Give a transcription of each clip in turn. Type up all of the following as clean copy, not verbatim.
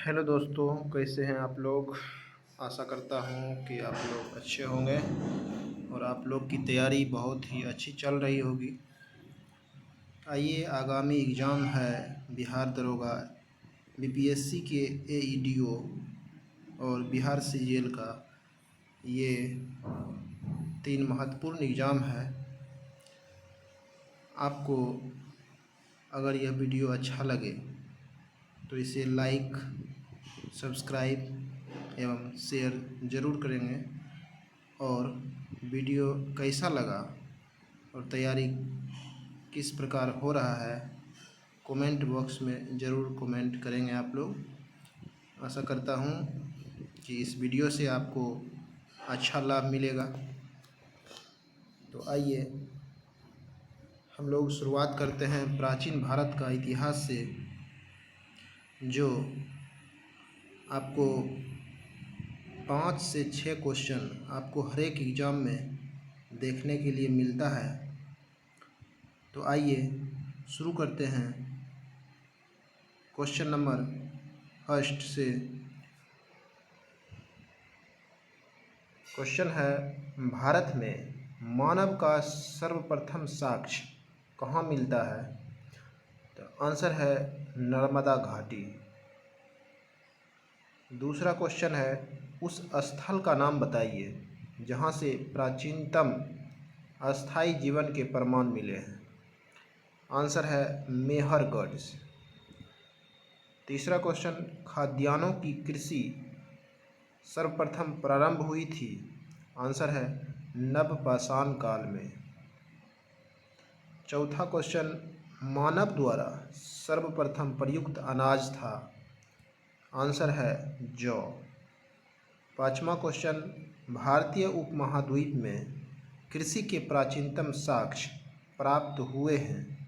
Hello दोस्तों, कैसे हैं आप लोग। आशा करता हूँ कि आप लोग अच्छे होंगे और आप लोग की तैयारी बहुत ही अच्छी चल रही होगी। आइए, आगामी एग्ज़ाम है बिहार दरोगा बीपीएससी के एईडीओ और बिहार सीजीएल का। ये 3 महत्वपूर्ण एग्ज़ाम है। आपको अगर यह वीडियो अच्छा लगे तो इसे लाइक, सब्सक्राइब एवं शेयर ज़रूर करेंगे। और वीडियो कैसा लगा और तैयारी किस प्रकार हो रहा है, कमेंट बॉक्स में ज़रूर कमेंट करेंगे आप लोग। आशा करता हूँ कि इस वीडियो से आपको अच्छा लाभ मिलेगा। तो आइए हम लोग शुरुआत करते हैं प्राचीन भारत का इतिहास से, जो आपको 5 से 6 क्वेश्चन आपको हर एक एग्ज़ाम में देखने के लिए मिलता है। तो आइए शुरू करते हैं क्वेश्चन नंबर फर्स्ट से। क्वेश्चन है, भारत में मानव का सर्वप्रथम साक्ष्य कहाँ मिलता है। तो आंसर है नर्मदा घाटी। दूसरा क्वेश्चन है, उस स्थल का नाम बताइए जहाँ से प्राचीनतम अस्थायी जीवन के प्रमाण मिले हैं। आंसर है मेहरगढ़। तीसरा क्वेश्चन, खाद्यान्नों की कृषि सर्वप्रथम प्रारंभ हुई थी। आंसर है नवपाषाण काल में। चौथा क्वेश्चन, मानव द्वारा सर्वप्रथम प्रयुक्त अनाज था। आंसर है जौ। पाँचवा क्वेश्चन, भारतीय उपमहाद्वीप में कृषि के प्राचीनतम साक्ष्य प्राप्त हुए हैं।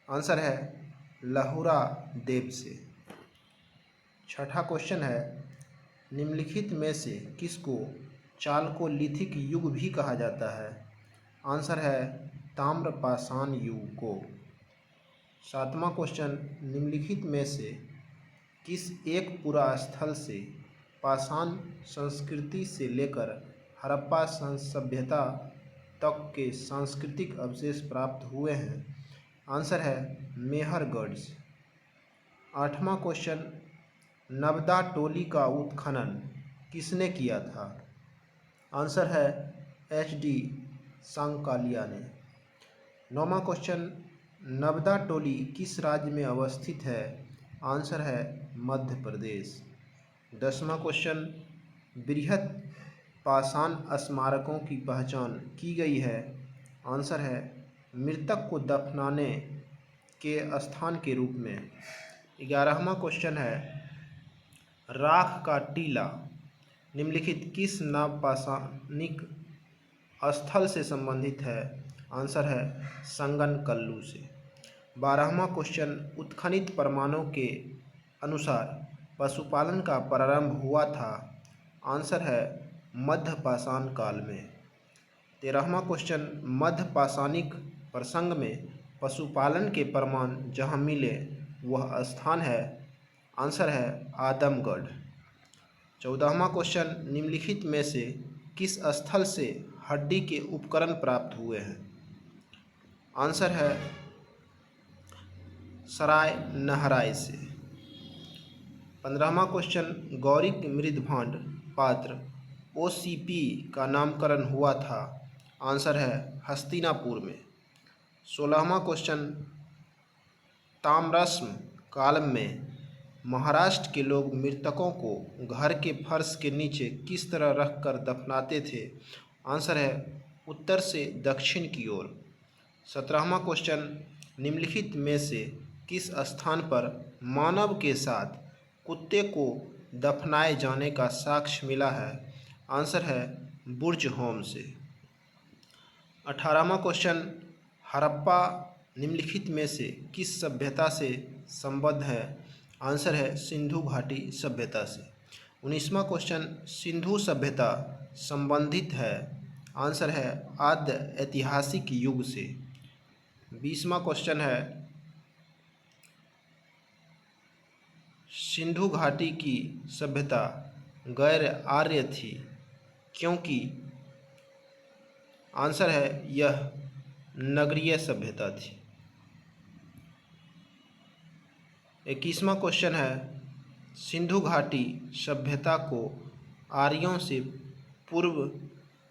आंसर है लहुरा देव से। छठा क्वेश्चन है, निम्नलिखित में से किसको चालकोलिथिक युग भी कहा जाता है। आंसर है ताम्रपाषाण युग को। सातवां क्वेश्चन, निम्नलिखित में से किस एक पुरा स्थल से पाषाण संस्कृति से लेकर हड़प्पा सभ्यता तक के सांस्कृतिक अवशेष प्राप्त हुए हैं। आंसर है मेहरगढ़। आठवां क्वेश्चन, नवदा टोली का उत्खनन किसने किया था। आंसर है एच.डी. सांकालिया ने। नौवां क्वेश्चन, नवदा टोली किस राज्य में अवस्थित है। आंसर है मध्य प्रदेश। 10वां क्वेश्चन, बृहत पाषाण स्मारकों की पहचान की गई है। आंसर है मृतक को दफनाने के स्थान के रूप में। 11वां क्वेश्चन है, राख का टीला निम्नलिखित किस नवपाषाणिक स्थल से संबंधित है। आंसर है संगनकल्लू से। 12वां क्वेश्चन, उत्खनित प्रमाणों के अनुसार पशुपालन का प्रारंभ हुआ था। आंसर है मध्यपाषाण काल में। 13वां क्वेश्चन, मध्यपाषाणिक प्रसंग में पशुपालन के प्रमाण जहाँ मिले वह स्थान है। आंसर है आदमगढ़। 14वां क्वेश्चन, निम्नलिखित में से किस स्थल से हड्डी के उपकरण प्राप्त हुए हैं। आंसर है सराय नहराई से। 15वां क्वेश्चन, गौरिक मृदभांड पात्र ओसीपी का नामकरण हुआ था। आंसर है हस्तिनापुर में। 16वां क्वेश्चन, ताम्रश्म काल में महाराष्ट्र के लोग मृतकों को घर के फर्श के नीचे किस तरह रखकर दफनाते थे। आंसर है उत्तर से दक्षिण की ओर। 17वां क्वेश्चन, निम्नलिखित में से किस स्थान पर मानव के साथ कुत्ते को दफनाए जाने का साक्ष्य मिला है। आंसर है बुर्ज होम से। 18वां क्वेश्चन, हड़प्पा निम्नलिखित में से किस सभ्यता से संबद्ध है। आंसर है सिंधु घाटी सभ्यता से। 19वां क्वेश्चन, सिंधु सभ्यता संबंधित है। आंसर है आद्य ऐतिहासिक युग से। 20वां क्वेश्चन है, सिंधु घाटी की सभ्यता गैर आर्य थी क्योंकि आंसर है यह नगरीय सभ्यता थी। 21वां क्वेश्चन है सिंधु घाटी सभ्यता को आर्यों से पूर्व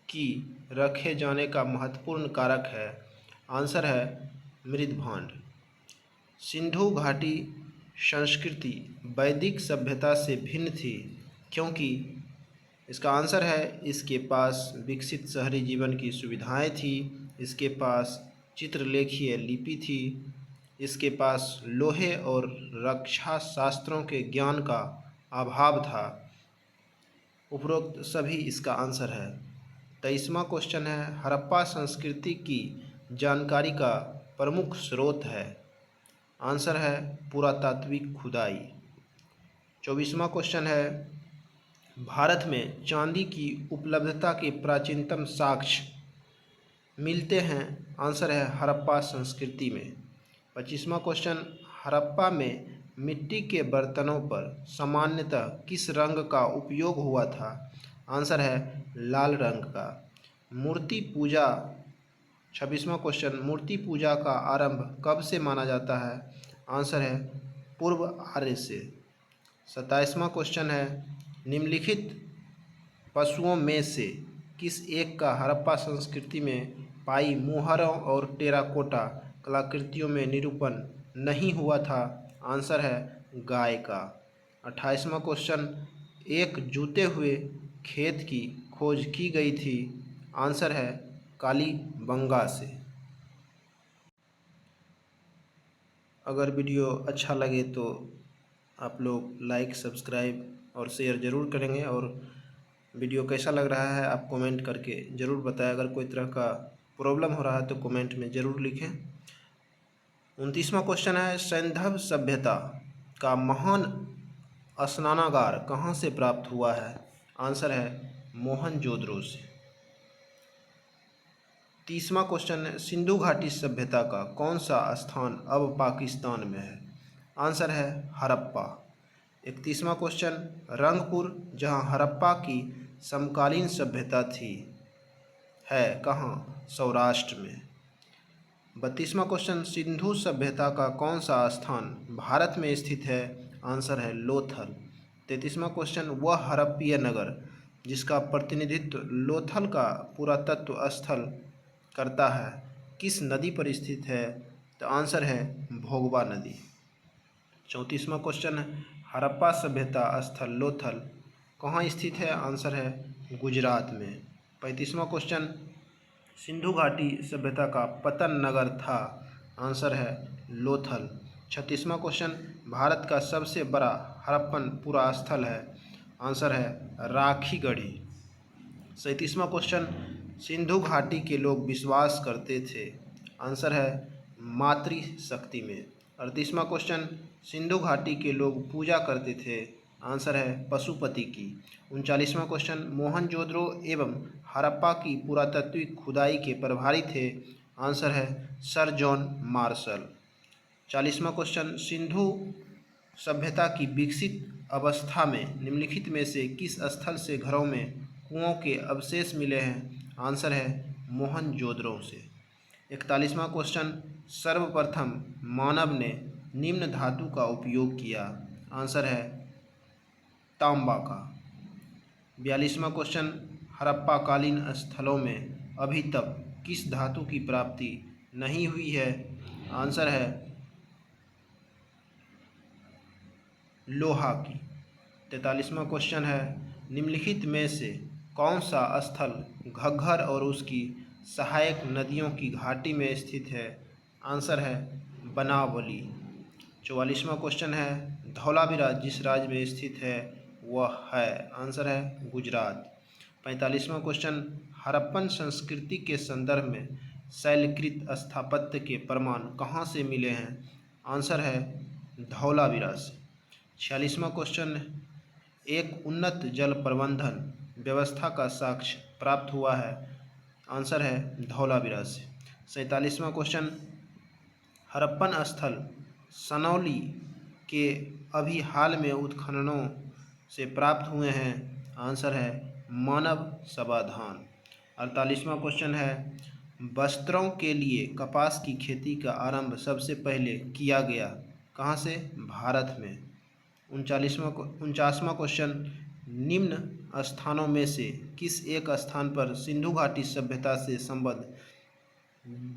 की रखे जाने का महत्वपूर्ण कारक है। आंसर है मृदभांड। सिंधु घाटी संस्कृति वैदिक सभ्यता से भिन्न थी क्योंकि इसका आंसर है इसके पास विकसित शहरी जीवन की सुविधाएं थी, इसके पास चित्रलेखीय लिपि थी, इसके पास लोहे और रक्षा शास्त्रों के ज्ञान का अभाव था। उपरोक्त सभी इसका आंसर है। 23वां क्वेश्चन है हड़प्पा संस्कृति की जानकारी का प्रमुख स्रोत है। आंसर है पुरातात्विक खुदाई। 24वां क्वेश्चन है भारत में चांदी की उपलब्धता के प्राचीनतम साक्ष्य मिलते हैं। आंसर है हड़प्पा संस्कृति में। 25वां क्वेश्चन हड़प्पा में मिट्टी के बर्तनों पर सामान्यतः किस रंग का उपयोग हुआ था। आंसर है लाल रंग का। मूर्ति पूजा 26वां क्वेश्चन मूर्ति पूजा का आरंभ कब से माना जाता है। आंसर है पूर्व आर्य से। 27वां क्वेश्चन है निम्नलिखित पशुओं में से किस एक का हड़प्पा संस्कृति में पाई मुहरों और टेराकोटा कलाकृतियों में निरूपण नहीं हुआ था। आंसर है गाय का। 28वां क्वेश्चन एक जूते हुए खेत की खोज की गई थी। आंसर है कालीबंगा से। अगर वीडियो अच्छा लगे तो आप लोग लाइक सब्सक्राइब और शेयर ज़रूर करेंगे और वीडियो कैसा लग रहा है आप कमेंट करके ज़रूर बताएं। अगर कोई तरह का प्रॉब्लम हो रहा है तो कमेंट में ज़रूर लिखें। 29वां क्वेश्चन है सैंधव सभ्यता का महान स्नानागार कहाँ से प्राप्त हुआ है। आंसर है मोहनजोदड़ो से। 30वां क्वेश्चन है सिंधु घाटी सभ्यता का कौन सा स्थान अब पाकिस्तान में है। आंसर है हड़प्पा। 31वां क्वेश्चन रंगपुर जहां हड़प्पा की समकालीन सभ्यता थी है कहाँ, सौराष्ट्र में। 32वां क्वेश्चन सिंधु सभ्यता का कौन सा स्थान भारत में स्थित है। आंसर है लोथल। 33वां क्वेश्चन वह हड़प्पीय नगर जिसका प्रतिनिधित्व लोथल का पुरातत्व स्थल करता है किस नदी पर स्थित है। तो आंसर है भोगवा नदी। 34वां क्वेश्चन हड़प्पा सभ्यता स्थल लोथल कहाँ स्थित है। आंसर है गुजरात में। 35वां क्वेश्चन सिंधु घाटी सभ्यता का पतन नगर था। आंसर है लोथल। 36वां क्वेश्चन भारत का सबसे बड़ा हड़प्पन पुरा स्थल है। आंसर है राखीगढ़ी। 37वां क्वेश्चन सिंधु घाटी के लोग विश्वास करते थे। आंसर है मातृशक्ति में। 38वां क्वेश्चन सिंधु घाटी के लोग पूजा करते थे। आंसर है पशुपति की। 39वां क्वेश्चन मोहनजोदड़ो एवं हड़प्पा की पुरातात्विक खुदाई के प्रभारी थे। आंसर है सर जॉन मार्शल। 40वां क्वेश्चन सिंधु सभ्यता की विकसित अवस्था में निम्नलिखित में से किस स्थल से घरों में कुओं के अवशेष मिले हैं। आंसर है मोहनजोदड़ो से। 41वां क्वेश्चन सर्वप्रथम मानव ने निम्न धातु का उपयोग किया। आंसर है तांबा का। 42वां क्वेश्चन हड़प्पाकालीन स्थलों में अभी तक किस धातु की प्राप्ति नहीं हुई है। आंसर है लोहा की। 43वां क्वेश्चन है निम्नलिखित में से कौन सा स्थल घग्गर और उसकी सहायक नदियों की घाटी में स्थित है। आंसर है बनावली। 44वां क्वेश्चन है धौलावीरा जिस राज्य में स्थित है वह है। आंसर है गुजरात। 45वां क्वेश्चन हड़प्पन संस्कृति के संदर्भ में शैलकृत स्थापत्य के प्रमाण कहाँ से मिले हैं। आंसर है धौलावीरा से। 46वां क्वेश्चन एक उन्नत जल प्रबंधन व्यवस्था का साक्ष्य प्राप्त हुआ है। आंसर है धौलावीरा से। 47वां क्वेश्चन हड़प्पन स्थल सनौली के अभी हाल में उत्खननों से प्राप्त हुए हैं? आंसर है मानव समाधान। 48वां क्वेश्चन है, वस्त्रों के लिए कपास की खेती का आरंभ सबसे पहले किया गया कहाँ से? भारत में। 49वां क्वेश्चन, निम्न स्थानों में से किस एक स्थान पर सिंधु घाटी सभ्यता से संबद्ध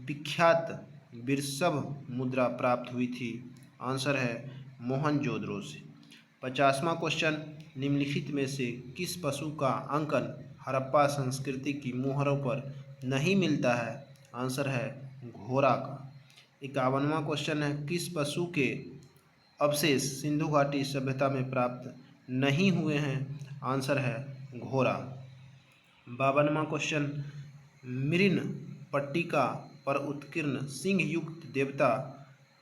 विख्यात वृषभ मुद्रा प्राप्त हुई थी? आंसर है मोहनजोदड़ो से। 50वां क्वेश्चन, निम्नलिखित में से किस पशु का अंकन हड़प्पा संस्कृति की मोहरों पर नहीं मिलता है? आंसर है घोड़ा का। 51वां क्वेश्चन है, किस पशु के अवशेष सिंधु घाटी सभ्यता में प्राप्त नहीं हुए हैं? आंसर है घोड़ा। 52वां क्वेश्चन, मृण पट्टिका पर उत्कीर्ण सिंह युक्त देवता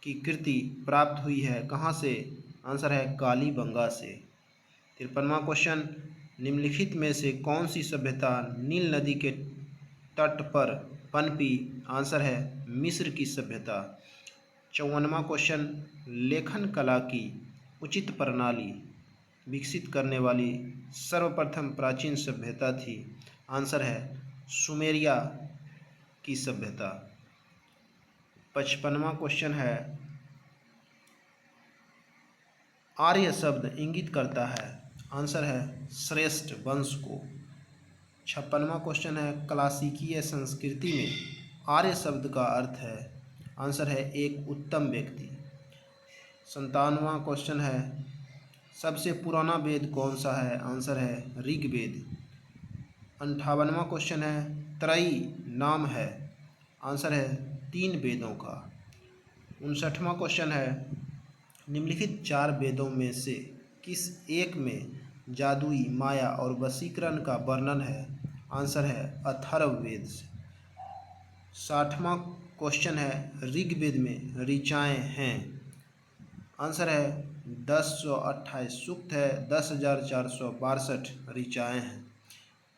की कृति प्राप्त हुई है कहाँ से? आंसर है कालीबंगा से। 53वां क्वेश्चन, निम्नलिखित में से कौन सी सभ्यता नील नदी के तट पर पनपी? आंसर है मिस्र की सभ्यता। 54वां क्वेश्चन, लेखन कला की उचित प्रणाली विकसित करने वाली सर्वप्रथम प्राचीन सभ्यता थी? आंसर है सुमेरिया की सभ्यता। 55वां क्वेश्चन है, आर्य शब्द इंगित करता है? आंसर है श्रेष्ठ वंश को। 56वां क्वेश्चन है, क्लासिकीय संस्कृति में आर्य शब्द का अर्थ है? आंसर है एक उत्तम व्यक्ति। 57वां क्वेश्चन है, सबसे पुराना वेद कौन सा है? आंसर है ऋग्वेद। 58वां क्वेश्चन है, त्रयी नाम है? आंसर है 3 वेदों का। 59वां क्वेश्चन है, निम्नलिखित 4 वेदों में से किस एक में जादुई माया और वशीकरण का वर्णन है? आंसर है अथर्ववेद से। 60वां क्वेश्चन है, ऋग्वेद में ऋचाएँ हैं? आंसर है 1028 सूक्त है, 10,462 ऋचाएँ हैं।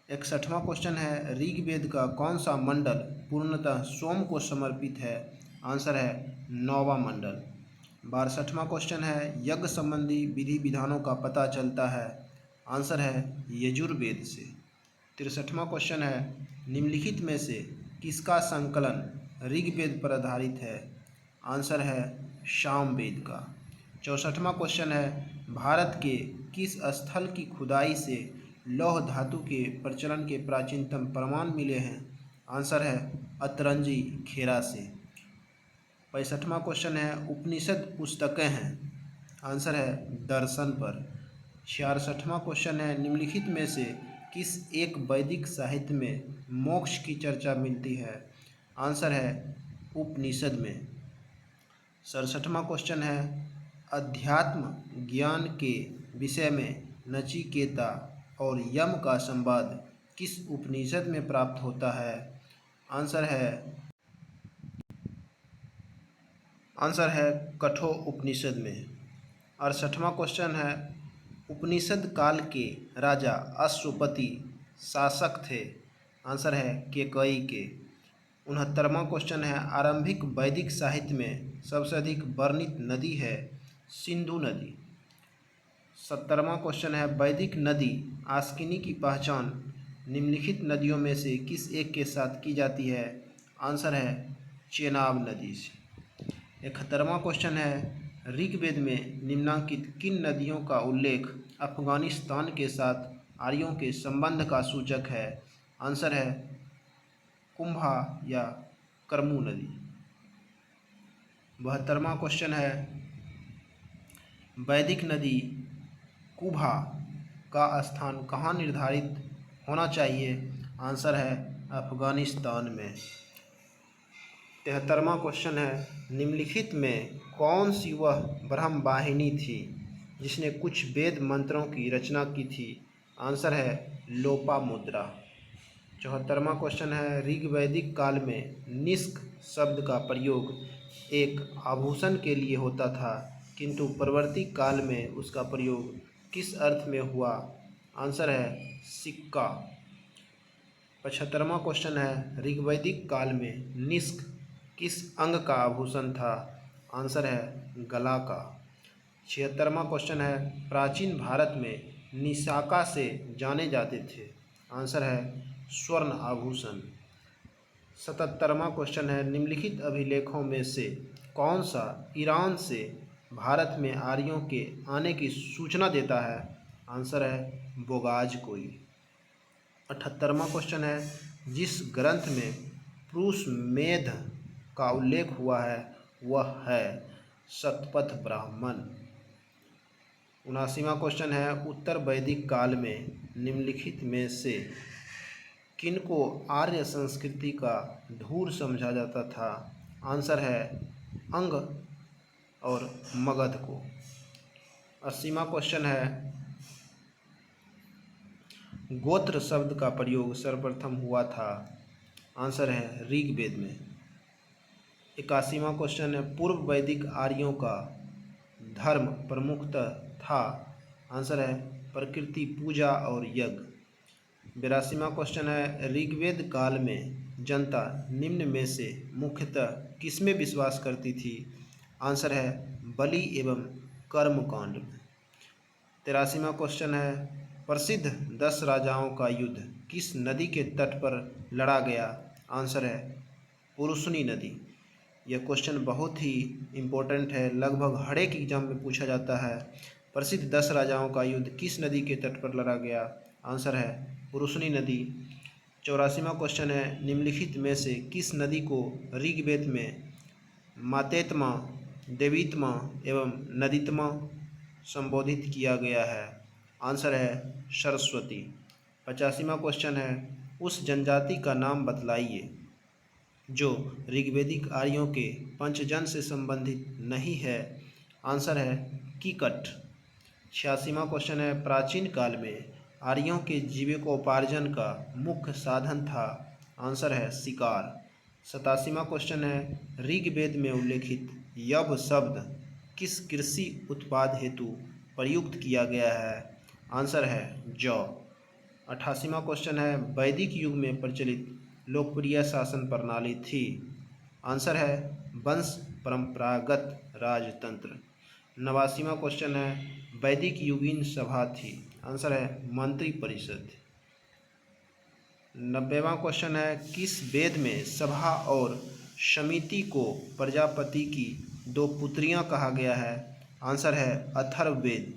61वां क्वेश्चन है, ऋग्वेद का कौन सा मंडल पूर्णतः सोम को समर्पित है? आंसर है 9वां मंडल। 62वां क्वेश्चन है, यज्ञ संबंधी विधि विधानों का पता चलता है? आंसर है यजुर्वेद से। 63वां क्वेश्चन है, निम्नलिखित में से किसका संकलन ऋग्वेद पर आधारित है? आंसर है सामवेद का। 64वां क्वेश्चन है, भारत के किस स्थल की खुदाई से लौह धातु के प्रचलन के प्राचीनतम प्रमाण मिले हैं? आंसर है अतरंजी खेरा से। 65वां क्वेश्चन है, उपनिषद पुस्तकें हैं? आंसर है दर्शन पर। 66वां क्वेश्चन है, निम्नलिखित में से किस एक वैदिक साहित्य में मोक्ष की चर्चा मिलती है? आंसर है उपनिषद में। 67वां क्वेश्चन है, अध्यात्म ज्ञान के विषय में नचिकेता और यम का संवाद किस उपनिषद में प्राप्त होता है? आंसर है कठोर उपनिषद में। 68वां क्वेश्चन है, उपनिषद काल के राजा अश्वपति शासक थे? आंसर है केकई के। 69वां क्वेश्चन है, आरंभिक वैदिक साहित्य में सबसे अधिक वर्णित नदी है? सिंधु नदी। 70वां क्वेश्चन है, वैदिक नदी आस्किनी की पहचान निम्नलिखित नदियों में से किस एक के साथ की जाती है? आंसर है चेनाब नदी से। 71वां क्वेश्चन है, ऋग्वेद में निम्नलिखित किन नदियों का उल्लेख अफगानिस्तान के साथ आर्यों के संबंध का सूचक है? आंसर है कुंभा या करमू नदी। 72वां क्वेश्चन है, वैदिक नदी कुभा का स्थान कहाँ निर्धारित होना चाहिए? आंसर है अफगानिस्तान में। 73वां क्वेश्चन है, निम्नलिखित में कौन सी वह ब्रह्म वाहिनी थी जिसने कुछ वेद मंत्रों की रचना की थी? आंसर है लोपामुद्रा। 74वां क्वेश्चन है, ऋग्वैदिक काल में निष्क शब्द का प्रयोग एक आभूषण के लिए होता था, किंतु परवर्ती काल में उसका प्रयोग किस अर्थ में हुआ? आंसर है सिक्का। 75वां क्वेश्चन है, ऋग्वैदिक काल में निष्क किस अंग का आभूषण था? आंसर है गला का। 76वां क्वेश्चन है प्राचीन भारत में निशाका से जाने जाते थे। आंसर है स्वर्ण आभूषण। 77वां क्वेश्चन है निम्नलिखित अभिलेखों में से कौन सा ईरान से भारत में आर्यों के आने की सूचना देता है। आंसर है बोगाज कोई। 78वां क्वेश्चन है जिस ग्रंथ में पुरुष मेध का उल्लेख हुआ है वह है शतपथ ब्राह्मण। 79वां क्वेश्चन है उत्तर वैदिक काल में निम्नलिखित में से किनको आर्य संस्कृति का धूर समझा जाता था। आंसर है अंग और मगध को। 80वां क्वेश्चन है गोत्र शब्द का प्रयोग सर्वप्रथम हुआ था। आंसर है ऋग्वेद में। 81वां क्वेश्चन है पूर्व वैदिक आर्यों का धर्म प्रमुखतः था। आंसर है प्रकृति पूजा और यज्ञ। 82वां क्वेश्चन है ऋग्वेद काल में जनता निम्न में से मुख्यतः किसमें विश्वास करती थी। आंसर है बलि एवं कर्मकांड में। 83वां क्वेश्चन है प्रसिद्ध 10 राजाओं का युद्ध किस नदी के तट पर लड़ा गया। आंसर है पुरुषनी नदी। यह क्वेश्चन बहुत ही इम्पोर्टेंट है, लगभग हर एक एग्जाम में पूछा जाता है। प्रसिद्ध 10 राजाओं का युद्ध किस नदी के तट पर लड़ा गया। आंसर है पुरुषनी नदी। 84वां क्वेश्चन है निम्नलिखित में से किस नदी को ऋग्वेद में मातेत्मा, देवीत्मा एवं नदीत्मा संबोधित किया गया है। आंसर है सरस्वती। 85वां क्वेश्चन है उस जनजाति का नाम बतलाइए जो ऋग्वेदिक आर्यों के पंचजन से संबंधित नहीं है। आंसर है कीकट। 86वां क्वेश्चन है प्राचीन काल में आर्यों के जीविकोपार्जन का मुख्य साधन था। आंसर है शिकार। 87वां क्वेश्चन है ऋग्वेद में उल्लेखित यव शब्द किस कृषि उत्पाद हेतु प्रयुक्त किया गया है। आंसर है जौ। 88वां क्वेश्चन है वैदिक युग में प्रचलित लोकप्रिय शासन प्रणाली थी। आंसर है वंश परंपरागत राजतंत्र। 89वां क्वेश्चन है वैदिक युगीन सभा थी। आंसर है मंत्री परिषद। 90वां क्वेश्चन है किस वेद में सभा और समिति को प्रजापति की 2 पुत्रियां कहा गया है। आंसर है अथर्ववेद।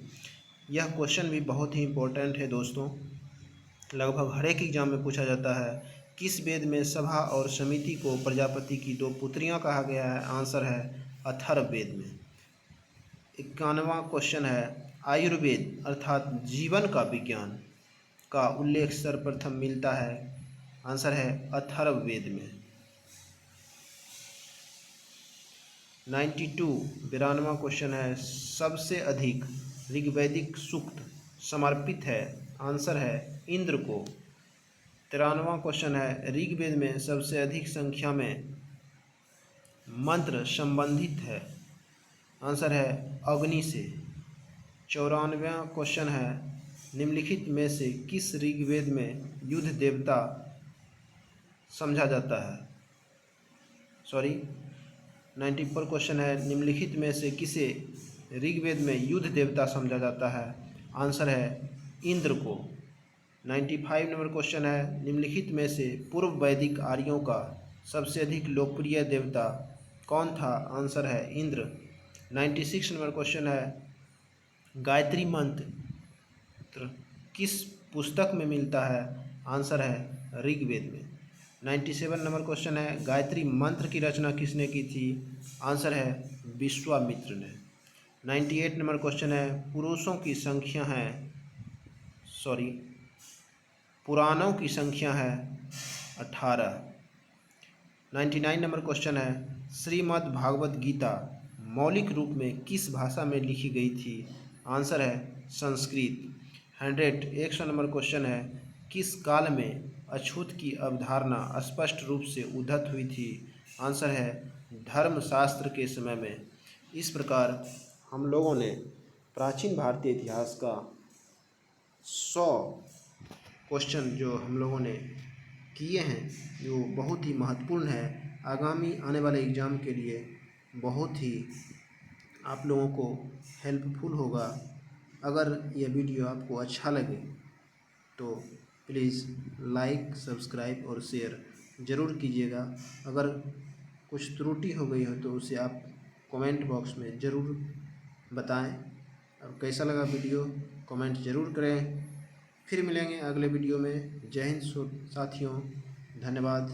यह क्वेश्चन भी बहुत ही इम्पोर्टेंट है दोस्तों, लगभग हर एक एग्जाम में पूछा जाता है। किस वेद में सभा और समिति को प्रजापति की 2 पुत्रियां कहा गया है। आंसर है अथर्ववेद में। 91वां क्वेश्चन है आयुर्वेद अर्थात जीवन का विज्ञान का उल्लेख सर्वप्रथम मिलता है। आंसर है अथर्ववेद में। 92वां क्वेश्चन है सबसे अधिक ऋग्वैदिक सूक्त समर्पित है। आंसर है इंद्र को। 93वां क्वेश्चन है ऋग्वेद में सबसे अधिक संख्या में मंत्र संबंधित है। आंसर है अग्नि से। 94वां क्वेश्चन है निम्नलिखित में से किस ऋग्वेद में युद्ध देवता समझा जाता है। 94 क्वेश्चन है निम्नलिखित में से किसे ऋग्वेद में युद्ध देवता समझा जाता है। आंसर है इंद्र को। 95 नंबर क्वेश्चन है निम्नलिखित में से पूर्व वैदिक आर्यों का सबसे अधिक लोकप्रिय देवता कौन था। आंसर है इंद्र। 96 नंबर क्वेश्चन है गायत्री मंत्र किस पुस्तक में मिलता है। आंसर है ऋग्वेद में। 97 नंबर क्वेश्चन है गायत्री मंत्र की रचना किसने की थी। आंसर है विश्वामित्र ने। 98 नंबर क्वेश्चन है पुरुषों की संख्या है पुराणों की संख्या है 18। 99 नंबर क्वेश्चन है श्रीमद् भागवत गीता मौलिक रूप में किस भाषा में लिखी गई थी। आंसर है संस्कृत। 100 नंबर क्वेश्चन है किस काल में अछूत की अवधारणा स्पष्ट रूप से उद्धत हुई थी। आंसर है धर्मशास्त्र के समय में। इस प्रकार हम लोगों ने प्राचीन भारतीय इतिहास का 100 क्वेश्चन जो हम लोगों ने किए हैं जो बहुत ही महत्वपूर्ण है, आगामी आने वाले एग्ज़ाम के लिए बहुत ही आप लोगों को हेल्पफुल होगा। अगर यह वीडियो आपको अच्छा लगे तो प्लीज़ लाइक, सब्सक्राइब और शेयर ज़रूर कीजिएगा। अगर कुछ त्रुटि हो गई हो तो उसे आप कमेंट बॉक्स में ज़रूर बताएं। और कैसा लगा वीडियो कमेंट ज़रूर करें। फिर मिलेंगे अगले वीडियो में। जय हिंद साथियों, धन्यवाद।